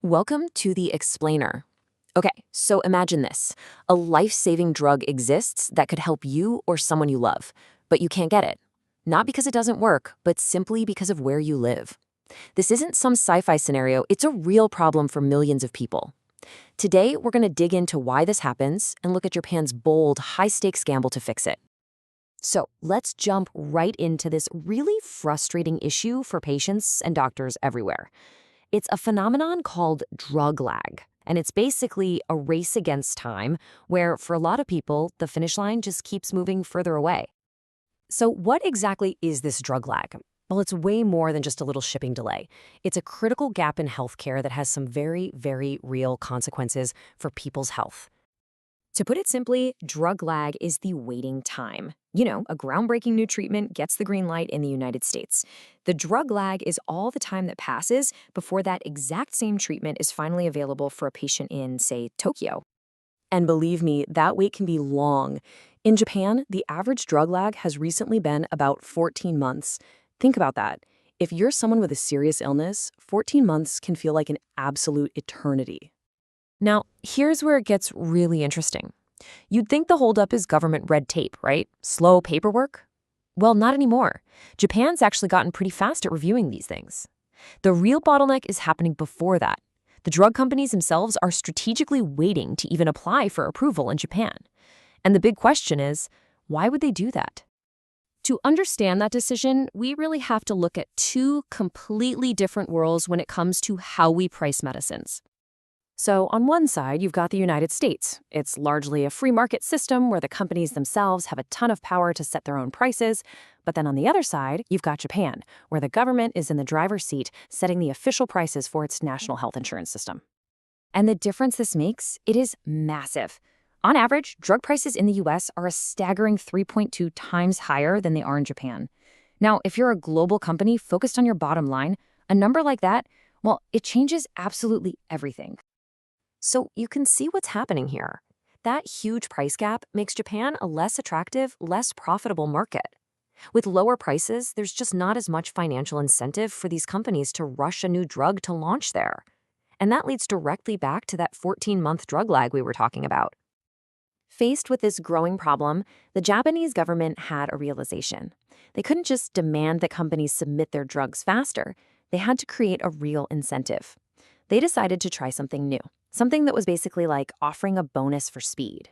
Welcome to the explainer. Okay, so imagine this. A life-saving drug exists that could help you or someone you love, but you can't get it. Not because it doesn't work, but simply because of where you live. This isn't some sci-fi scenario, it's a real problem for millions of people. Today, we're going to dig into why this happens and look at Japan's bold, high-stakes gamble to fix it. So let's jump right into this really frustrating issue for patients and doctors everywhere. It's a phenomenon called drug lag, and it's basically a race against time where, for a lot of people, the finish line just keeps moving further away. So what exactly is this drug lag? Well, it's way more than just a little shipping delay. It's a critical gap in healthcare that has some very, very real consequences for people's health. To put it simply, drug lag is the waiting time. A groundbreaking new treatment gets the green light in the United States. The drug lag is all the time that passes before that exact same treatment is finally available for a patient in, say, Tokyo. And believe me, that wait can be long. In Japan, the average drug lag has recently been about 14 months. Think about that. If you're someone with a serious illness, 14 months can feel like an absolute eternity. Now, here's where it gets really interesting. You'd think the holdup is government red tape, right? Slow paperwork? Well, not anymore. Japan's actually gotten pretty fast at reviewing these things. The real bottleneck is happening before that. The drug companies themselves are strategically waiting to even apply for approval in Japan. And the big question is, why would they do that? To understand that decision, we really have to look at two completely different worlds when it comes to how we price medicines. So on one side, you've got the United States. It's largely a free market system where the companies themselves have a ton of power to set their own prices. But then on the other side, you've got Japan, where the government is in the driver's seat setting the official prices for its national health insurance system. And the difference this makes, it is massive. On average, drug prices in the US are a staggering 3.2 times higher than they are in Japan. Now, if you're a global company focused on your bottom line, a number like that, well, it changes absolutely everything. So you can see what's happening here. That huge price gap makes Japan a less attractive, less profitable market. With lower prices, there's just not as much financial incentive for these companies to rush a new drug to launch there. And that leads directly back to that 14-month drug lag we were talking about. Faced with this growing problem, the Japanese government had a realization. They couldn't just demand that companies submit their drugs faster. They had to create a real incentive. They decided to try something new. Something that was basically like offering a bonus for speed.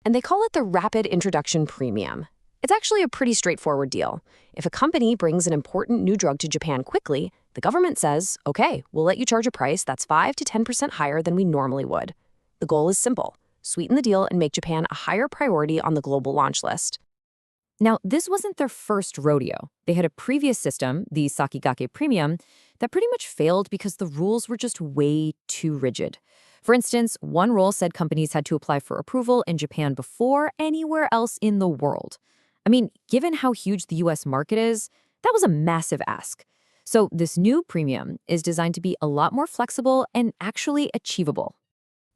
And they call it the Rapid Introduction Premium. It's actually a pretty straightforward deal. If a company brings an important new drug to Japan quickly, the government says, okay, we'll let you charge a price that's 5 to 10% higher than we normally would. The goal is simple: sweeten the deal and make Japan a higher priority on the global launch list. Now, this wasn't their first rodeo. They had a previous system, the Sakigake Premium, that pretty much failed because the rules were just way too rigid. For instance, one rule said companies had to apply for approval in Japan before anywhere else in the world. I mean, given how huge the US market is, that was a massive ask. So this new premium is designed to be a lot more flexible and actually achievable.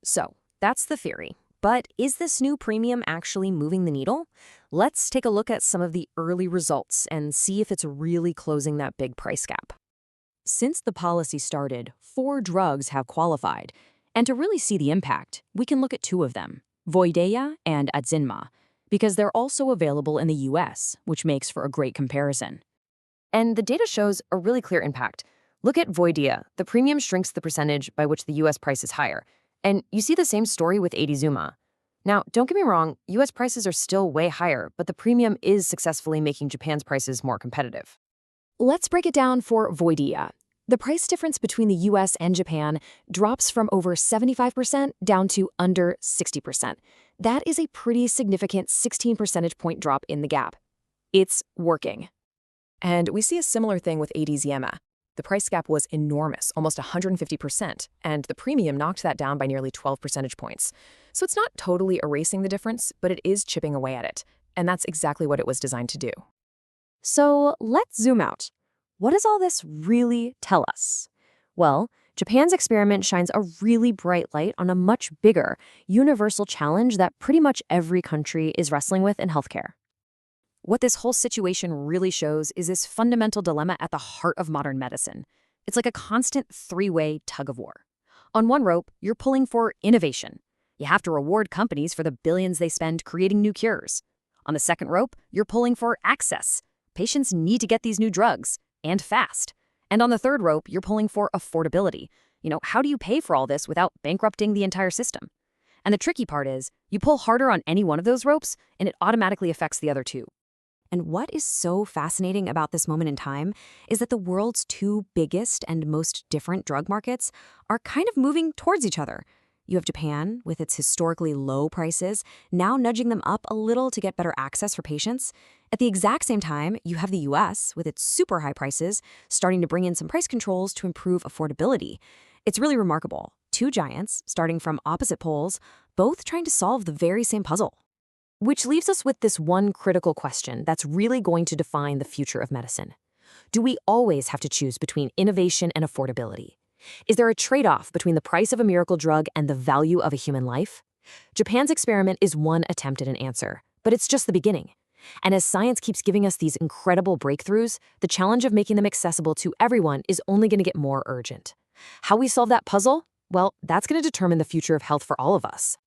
So that's the theory. But is this new premium actually moving the needle? Let's take a look at some of the early results and see if it's really closing that big price gap. Since the policy started, 4 drugs have qualified. And to really see the impact, we can look at 2 of them, Voideya and Adzinma, because they're also available in the US, which makes for a great comparison. And the data shows a really clear impact. Look at Voideya. The premium shrinks the percentage by which the US price is higher. And you see the same story with Adzinma. Now, don't get me wrong, US prices are still way higher, but the premium is successfully making Japan's prices more competitive. Let's break it down for Voideya. The price difference between the US and Japan drops from over 75% down to under 60%. That is a pretty significant 16 percentage point drop in the gap. It's working. And we see a similar thing with Adzinma. The price gap was enormous, almost 150%, and the premium knocked that down by nearly 12 percentage points. So it's not totally erasing the difference, but it is chipping away at it. And that's exactly what it was designed to do. So let's zoom out. What does all this really tell us? Well, Japan's experiment shines a really bright light on a much bigger, universal challenge that pretty much every country is wrestling with in healthcare. What this whole situation really shows is this fundamental dilemma at the heart of modern medicine. It's like a constant 3-way tug of war. On one rope, you're pulling for innovation. You have to reward companies for the billions they spend creating new cures. On the second rope, you're pulling for access. Patients need to get these new drugs, and fast. And on the third rope, you're pulling for affordability. How do you pay for all this without bankrupting the entire system? And the tricky part is, you pull harder on any one of those ropes, and it automatically affects the other two. And what is so fascinating about this moment in time is that the world's two biggest and most different drug markets are kind of moving towards each other. You have Japan, with its historically low prices, now nudging them up a little to get better access for patients. At the exact same time, you have the US, with its super high prices, starting to bring in some price controls to improve affordability. It's really remarkable. Two giants, starting from opposite poles, both trying to solve the very same puzzle. Which leaves us with this one critical question that's really going to define the future of medicine. Do we always have to choose between innovation and affordability? Is there a trade-off between the price of a miracle drug and the value of a human life? Japan's experiment is one attempt at an answer, but it's just the beginning. And as science keeps giving us these incredible breakthroughs, the challenge of making them accessible to everyone is only going to get more urgent. How we solve that puzzle? Well, that's going to determine the future of health for all of us.